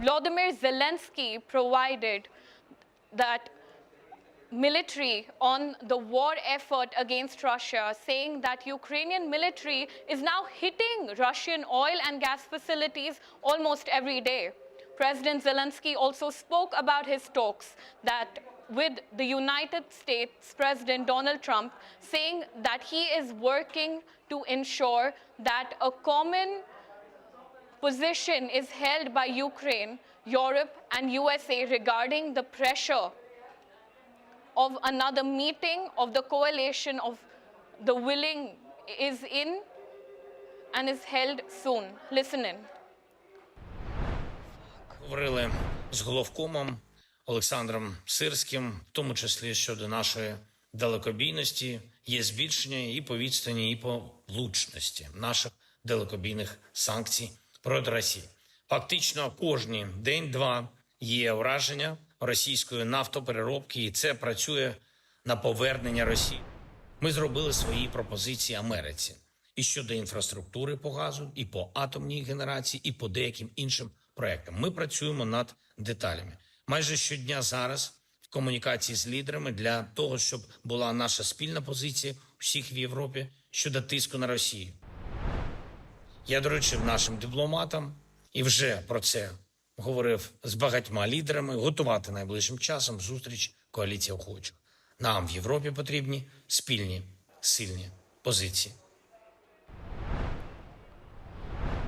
Volodymyr Zelensky provided that military on the war effort against Russia, saying that Ukrainian military is now hitting Russian oil and gas facilities almost every day. President Zelensky also spoke about his talks that with the United States President Donald Trump, saying that he is working to ensure that a common position is held by Ukraine, Europe, and USA regarding the pressure of another meeting of the coalition of the willing is in and is held soon. Listen in. Говорили з головкомом Олександром Сирським, в тому числі щодо нашої далекобійності, є збільшення і по відстані, і по влучності наших далекобійних санкцій проти Росії. Фактично кожні день-два є ураження російської нафтопереробки, і це працює на повернення Росії. Ми зробили свої пропозиції Америці і щодо інфраструктури по газу, і по атомній генерації, і по деяким іншим проектам. Ми працюємо над деталями. Майже щодня зараз в комунікації з лідерами для того, щоб була наша спільна позиція всіх в Європі щодо тиску на Росію. Я доручив нашим дипломатам і вже про це говорив з багатьма лідерами, готувати найближчим часом зустріч коаліції охочих. Нам в Європі потрібні спільні, сильні позиції.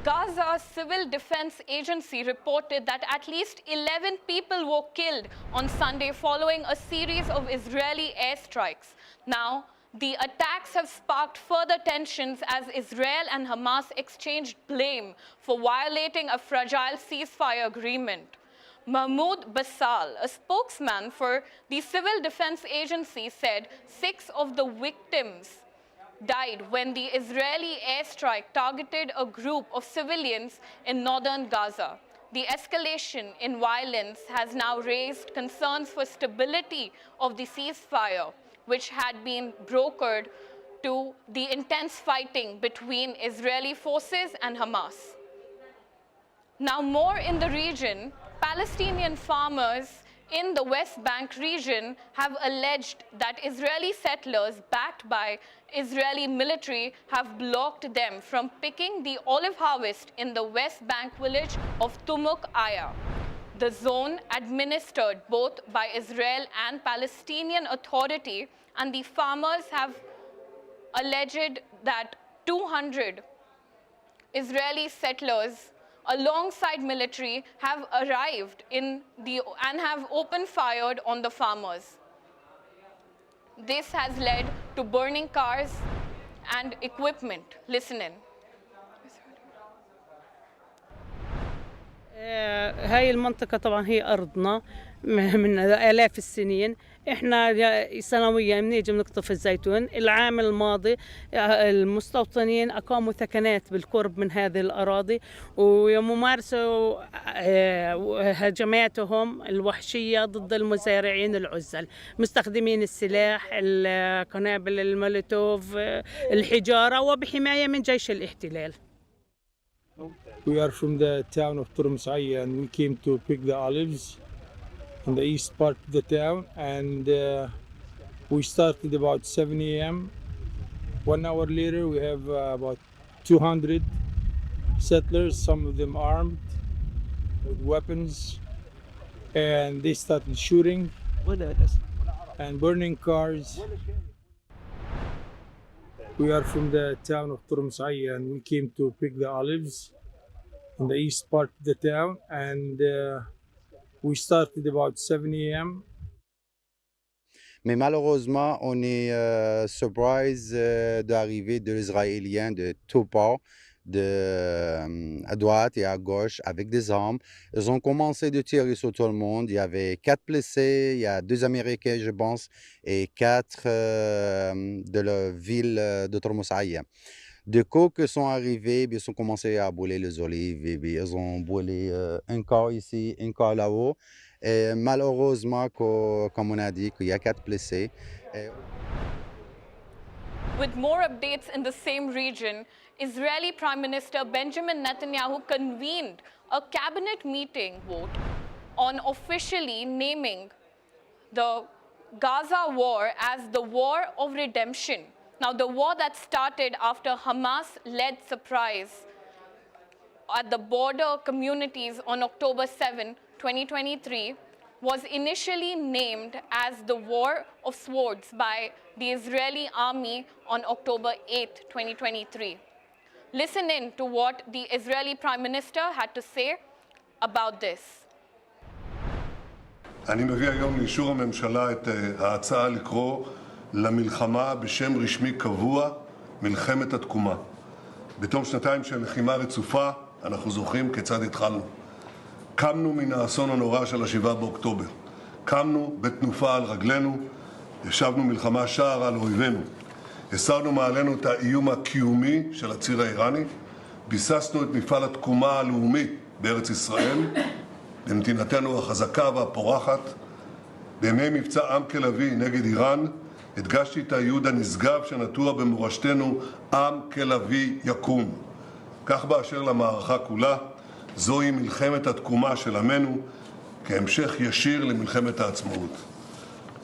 Gaza's Civil Defense Agency reported that at least 11 people were killed on Sunday following a series of Israeli airstrikes. Now, the attacks have sparked further tensions as Israel and Hamas exchanged blame for violating a fragile ceasefire agreement. Mahmoud Basal, a spokesman for the Civil Defense Agency, said 6 of the victims died when the Israeli airstrike targeted a group of civilians in northern Gaza. The escalation in violence has now raised concerns for stability of the ceasefire, which had been brokered to the intense fighting between Israeli forces and Hamas. Now, more in the region, Palestinian farmers in the West Bank region have alleged that Israeli settlers backed by Israeli military have blocked them from picking the olive harvest in the West Bank village of Tumuk Aya. The zone administered both by Israel and Palestinian Authority, and the farmers have alleged that 200 Israeli settlers alongside military have arrived and have opened fire on the farmers. This has led to burning cars and equipment. Listen in. هاي المنطقة طبعا هي أرضنا من آلاف السنين. إحنا سنويا بنيجي بنقطف الزيتون. العام الماضي المستوطنين أقاموا ثكنات بالقرب من هذه الأراضي وممارسوا هجماتهم الوحشية ضد المزارعين العزل، مستخدمين السلاح، القنابل المولوتوف، الحجارة، وبحماية من جيش الاحتلال. We are from the town of Turmsaya and we came to pick the olives in the east part of the town, and we started about 7 a.m. 1 hour later we have about 200 settlers, some of them armed with weapons, and they started shooting and burning cars. We are from the town of Turmsaya and we came to pick the olives in the east part of the town, and we started about 7 a.m. Mais malheureusement, on est surprise d'arrivée de l'Israélien de tous parts, à droite et à gauche, avec des armes. Ils ont commencé de tirer sur tout le monde. Il y avait 4 blessés, il y a 2 Américains, je pense, et 4 de la ville de Tormosaya. De coup qu'ils sont arrivés, ils ont commencé à brûler les olives, et ils ont brûlé un corps ici, un corps là-haut. Et malheureusement, comme on a dit, qu'il y a 4 blessés. With more updates in the same region, Israeli Prime Minister Benjamin Netanyahu convened a cabinet meeting vote on officially naming the Gaza war as the War of Redemption. Now, the war that started after Hamas-led surprise at the border communities on October 7, 2023, was initially named as the War of Swords by the Israeli army on October 8, 2023. Listen in to what the Israeli Prime Minister had to say about this. אני מביא היום לאישור הממשלה את ההצעה לקרוא למלחמה בשם רשמי קבוע, מלחמת התקומה. בתום שנתיים של לחימה רצופה, אנחנו זוכרים כיצד התחלנו. קמנו מן האסון הנורא של ה-7 באוקטובר. קמנו בתנופה על רגלינו, ישבנו מלחמה שער על אויבינו. הסרנו מעלינו את האיום הקיומי של הציר האיראני, ביססנו את מפעל התקומה הלאומי בארץ ישראל, במדינתנו החזקה והפורחת. בימי מבצע עם כלבי נגד איראן, הדגשתי את הייעוד הנשגב שנטוע במורשתנו, עם כלבי יקום. כך באשר למערכה כולה, זוהי מלחמת התקומה של עמנו, כהמשך ישיר למלחמת העצמאות.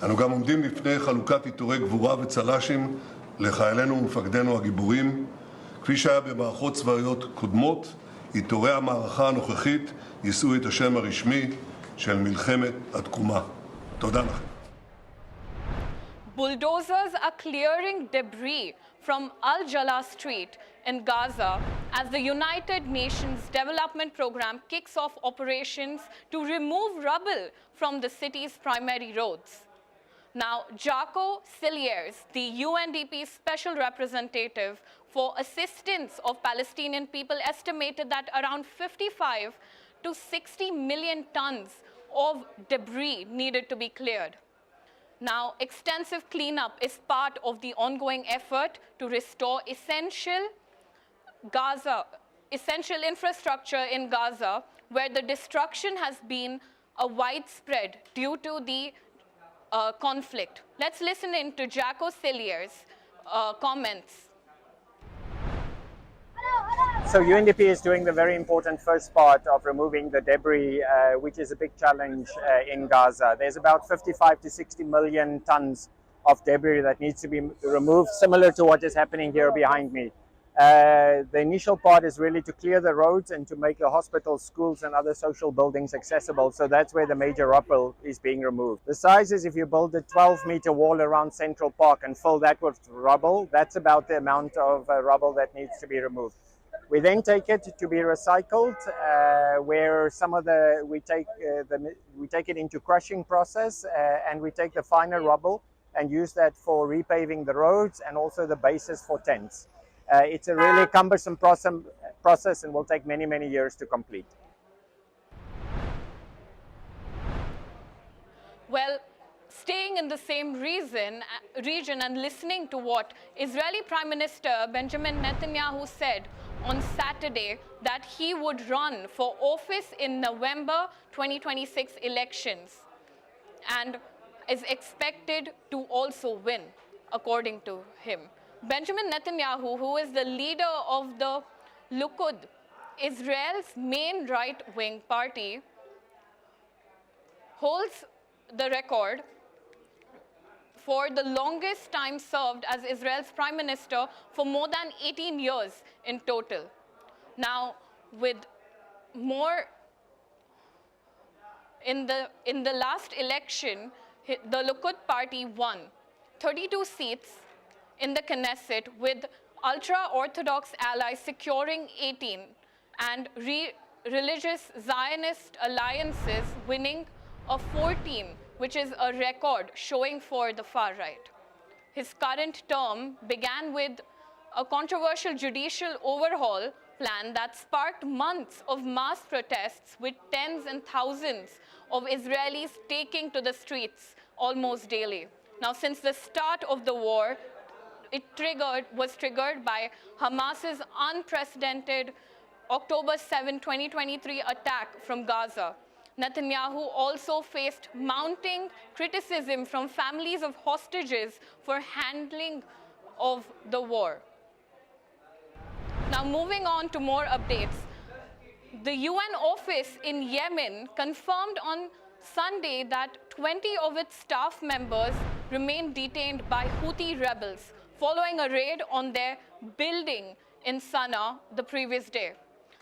אנו גם עומדים לפני חלוקת עיטורי גבורה וצל"שים לחיילינו ומפקדינו הגיבורים. כפי שהיה במערכות צבאיות קודמות, עיטורי המערכה הנוכחית יישאו את השם הרשמי של מלחמת התקומה. תודה לכם. Bulldozers are clearing debris from Al-Jala Street in Gaza as the United Nations Development Program kicks off operations to remove rubble from the city's primary roads. Now, Jaco Cilliers, the UNDP Special Representative for Assistance of Palestinian People, estimated that around 55 to 60 million tons of debris needed to be cleared. Now, extensive cleanup is part of the ongoing effort to restore essential infrastructure in Gaza, where the destruction has been widespread due to the conflict. Let's listen in to Jaco Cilliers' comments. So UNDP is doing the very important first part of removing the debris, which is a big challenge in Gaza. There's about 55 to 60 million tons of debris that needs to be removed, similar to what is happening here behind me. The initial part is really to clear the roads and to make the hospitals, schools and other social buildings accessible. So that's where the major rubble is being removed. The size is, if you build a 12-meter wall around Central Park and fill that with rubble, that's about the amount of rubble that needs to be removed. We then take it to be recycled, where some of we take it into crushing process, and we take the finer rubble and use that for repaving the roads and also the bases for tents. It's a really cumbersome process and will take many, many years to complete. Well, staying in the same region and listening to what Israeli Prime Minister Benjamin Netanyahu said on Saturday, that he would run for office in November 2026 elections and is expected to also win, according to him. Benjamin Netanyahu, who is the leader of the Likud, Israel's main right-wing party, holds the record for the longest time served as Israel's prime minister, for more than 18 years in total. Now, with more, in the last election, the Likud party won 32 seats in the Knesset, with ultra-Orthodox allies securing 18 and religious Zionist alliances winning a 14, which is a record showing for the far right. His current term began with a controversial judicial overhaul plan that sparked months of mass protests, with tens and thousands of Israelis taking to the streets almost daily. Now, since the start of the war, it was triggered by Hamas's unprecedented October 7, 2023 attack from Gaza. Netanyahu also faced mounting criticism from families of hostages for handling of the war. Now, moving on to more updates. The UN office in Yemen confirmed on Sunday that 20 of its staff members remain detained by Houthi rebels following a raid on their building in Sana'a the previous day.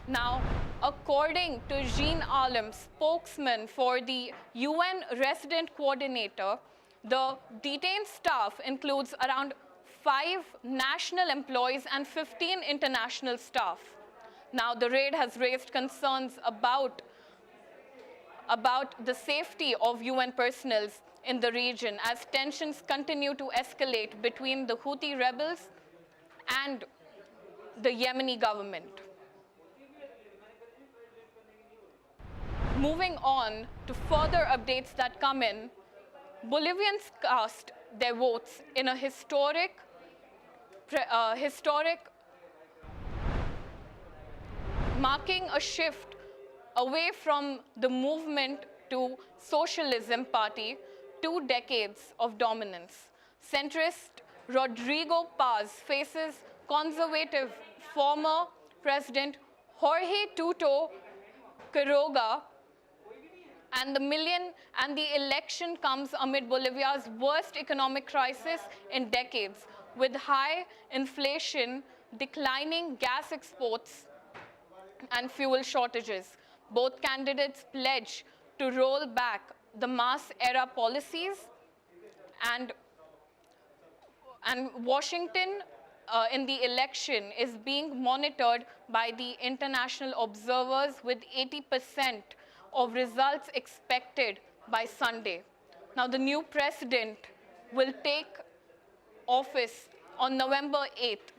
Now, according to Jean Alam, spokesman for the UN resident coordinator, the detained staff includes around 5 national employees and 15 international staff. Now, the raid has raised concerns about the safety of UN personnel in the region as tensions continue to escalate between the Houthi rebels and the Yemeni government. Moving on to further updates that come in, Bolivians cast their votes in a historic marking a shift away from the movement to socialism party, 2 decades of dominance. Centrist Rodrigo Paz faces conservative former President Jorge Tuto Quiroga, and the election comes amid Bolivia's worst economic crisis in decades, with high inflation, declining gas exports, and fuel shortages. Both candidates pledge to roll back the Mas-era policies, and Washington in the election is being monitored by the international observers, with 80% of results expected by Sunday. Now, the new president will take office on November 8th.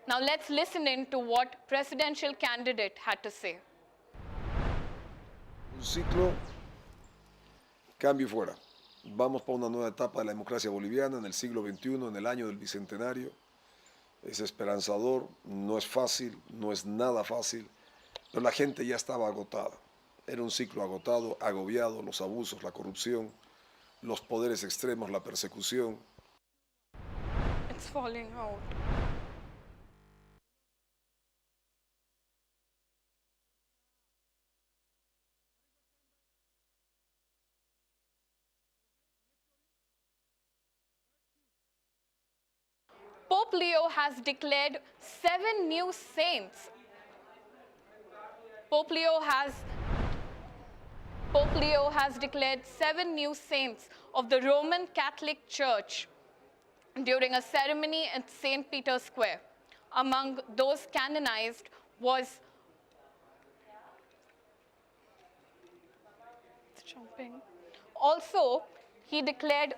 Now, let's listen in to what presidential candidate had to say. Un ciclo, cambio y fuera. Vamos para una nueva etapa de la democracia boliviana en el siglo XXI, en el año del bicentenario. Es esperanzador, no es fácil, no es nada fácil, pero la gente ya estaba agotada. Era un ciclo agotado, agobiado, los abusos, la corrupción, los poderes extremos, la persecución. It's falling out. Pope Leo has declared 7 new saints. Pope Leo has declared 7 new saints of the Roman Catholic Church during a ceremony at St. Peter's Square. Among those canonized was also, he declared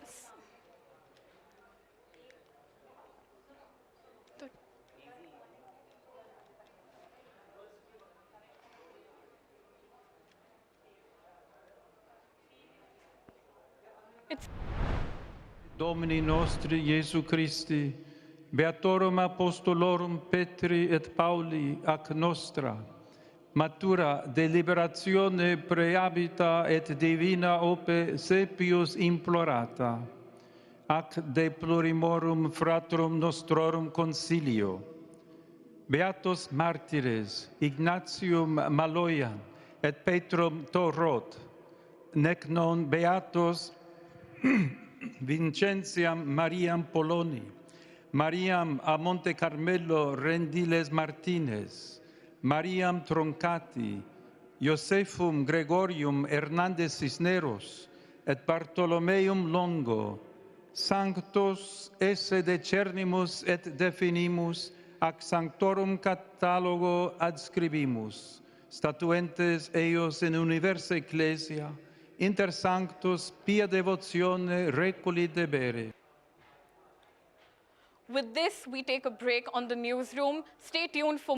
Domini nostri Iesu Christi, Beatorum Apostolorum Petri et Pauli ac nostra, matura deliberazione preabita et divina ope sepius implorata, ac de plurimorum fratrum nostrorum consilio. Beatos martires, Ignatium Maloian et Petrum Torrot, nec non beatos Vincentiam Mariam Poloni, Mariam a Monte Carmelo Rendiles Martinez, Mariam Troncati, Josefum Gregorium Hernández Cisneros, et Bartolomeum Longo, sanctos esse decernimus et definimus, ac sanctorum catalogo adscribimus, statuentes eios in universa ecclesia, inter sanctus pia devotione reculi debere. With this, we take a break on the newsroom. Stay tuned for